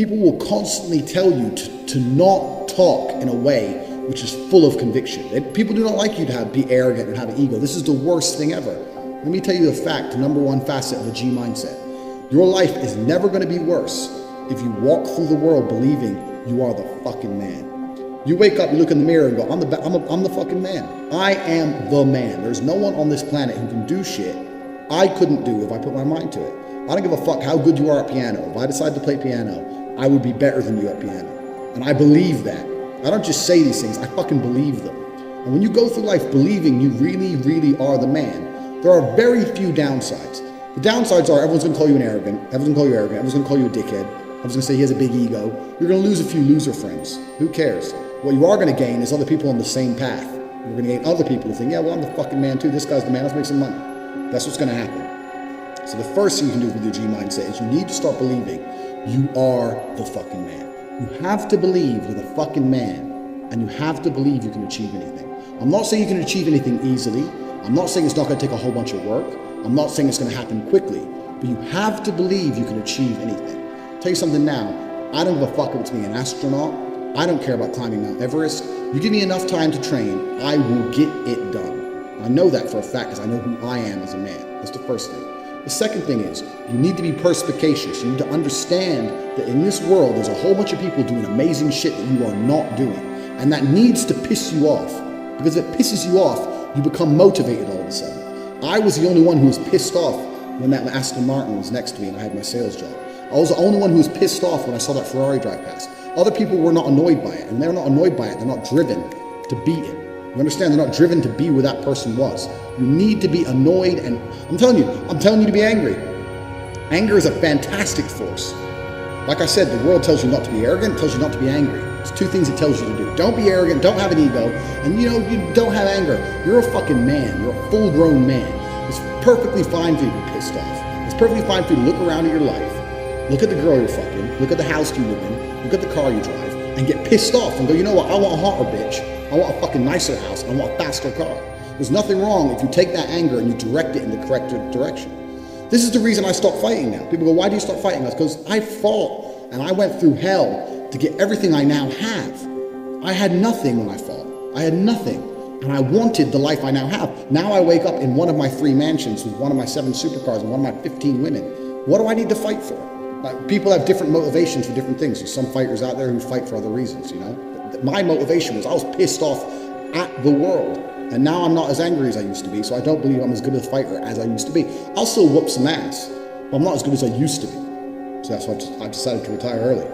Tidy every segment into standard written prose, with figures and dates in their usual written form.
People will constantly tell you to not talk in a way which is full of conviction. People do not like you to be arrogant and have an ego. This is the worst thing ever. Let me tell you the fact, number one facet of the G mindset. Your life is never going to be worse if you walk through the world believing you are the fucking man. You wake up, you look in the mirror and go, I'm the fucking man. I am the man. There's no one on this planet who can do shit I couldn't do if I put my mind to it. I don't give a fuck how good you are at piano. If I decide to play piano, I would be better than you at piano. And I believe that. I don't just say these things, I fucking believe them. And when you go through life believing you really, really are the man, there are very few downsides. The downsides are everyone's gonna call you everyone's gonna call you a dickhead, everyone's gonna say he has a big ego. You're gonna lose a few loser friends. Who cares? What you are gonna gain is other people on the same path. You're gonna gain other people who think, yeah, well, I'm the fucking man too. This guy's the man, let's make some money. That's what's gonna happen. So the first thing you can do with your G mindset is you need to start believing you are the fucking man. You have to believe you're the fucking man, and you have to believe you can achieve anything. I'm not saying you can achieve anything easily. I'm not saying it's not gonna take a whole bunch of work. I'm not saying it's gonna happen quickly, but you have to believe you can achieve anything. I'll tell you something now, I don't give a fuck if it's being an astronaut. I don't care about climbing Mount Everest. You give me enough time to train, I will get it done. I know that for a fact because I know who I am as a man. That's the first thing. The second thing is, you need to be perspicacious. You need to understand that in this world, there's a whole bunch of people doing amazing shit that you are not doing. And that needs to piss you off. Because if it pisses you off, you become motivated all of a sudden. I was the only one who was pissed off when that Aston Martin was next to me and I had my sales job. I was the only one who was pissed off when I saw that Ferrari drive past. Other people were not annoyed by it. And they're not annoyed by it, they're not driven to beat it. You understand? They're not driven to be where that person was. You need to be annoyed, and I'm telling you to be angry. Anger is a fantastic force. Like I said, the world tells you not to be arrogant, it tells you not to be angry. It's two things it tells you to do. Don't be arrogant, don't have an ego, and you don't have anger. You're a fucking man. You're a full-grown man. It's perfectly fine for you to be pissed off. It's perfectly fine for you to look around at your life, look at the girl you're fucking, look at the house you live in, look at the car you drive, and get pissed off and go, you know what, I want a hotter bitch. I want a fucking nicer house. I want a faster car. There's nothing wrong if you take that anger and you direct it in the correct direction. This is the reason I stopped fighting now. People go, why do you stop fighting? That's because I fought and I went through hell to get everything I now have. I had nothing when I fought. I had nothing. And I wanted the life I now have. Now I wake up in one of my 3 mansions with one of my 7 supercars and one of my 15 women. What do I need to fight for? Like, people have different motivations for different things. There's some fighters out there who fight for other reasons, you know? My motivation was I was pissed off at the world. And now I'm not as angry as I used to be, so I don't believe I'm as good a fighter as I used to be. I'll still whoop some ass, but I'm not as good as I used to be. So that's why I decided to retire early.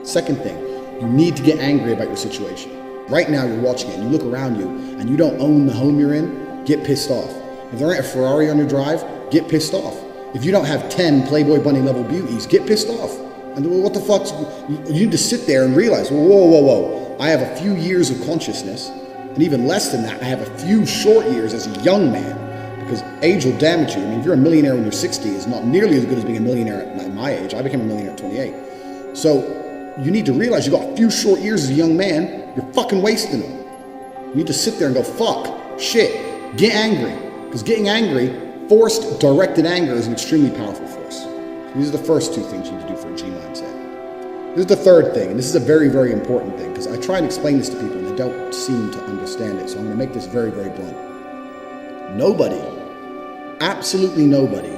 Second thing, you need to get angry about your situation. Right now you're watching it and you look around you and you don't own the home you're in, get pissed off. If there ain't a Ferrari on your drive, get pissed off. If you don't have 10 Playboy Bunny level beauties, get pissed off. And what the fuck, you need to sit there and realize, whoa. I have a few years of consciousness, and even less than that, I have a few short years as a young man, because age will damage you. I mean, if you're a millionaire when you're 60, it's not nearly as good as being a millionaire at my age. I became a millionaire at 28. So you need to realize you got a few short years as a young man, you're fucking wasting them. You need to sit there and go, fuck, shit, get angry. Because getting angry, forced, directed anger is an extremely powerful force. These are the first 2 things you need to do for a G mindset. This is the third thing, and this is a very, very important thing, because I try and explain this to people and they don't seem to understand it, so I'm going to make this very, very blunt. Nobody, absolutely nobody,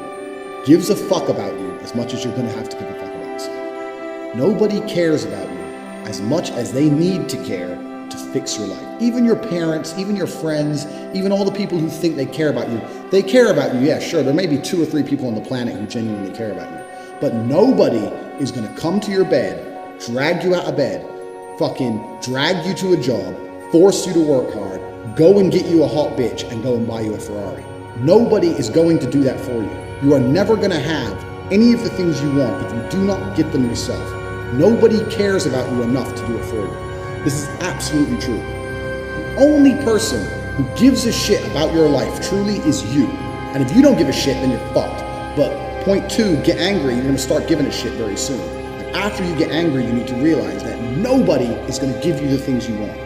gives a fuck about you as much as you're going to have to give a fuck about yourself. Nobody cares about you as much as they need to care to fix your life. Even your parents, even your friends, even all the people who think they care about you, they care about you, yeah, sure, there may be 2 or 3 people on the planet who genuinely care about you. But nobody is going to come to your bed, drag you out of bed, fucking drag you to a job, force you to work hard, go and get you a hot bitch and go and buy you a Ferrari. Nobody is going to do that for you. You are never going to have any of the things you want if you do not get them yourself. Nobody cares about you enough to do it for you. This is absolutely true. The only person who gives a shit about your life truly is you. And if you don't give a shit, then you're fucked. But point 2, get angry. You're going to start giving a shit very soon. And after you get angry, you need to realize that nobody is going to give you the things you want.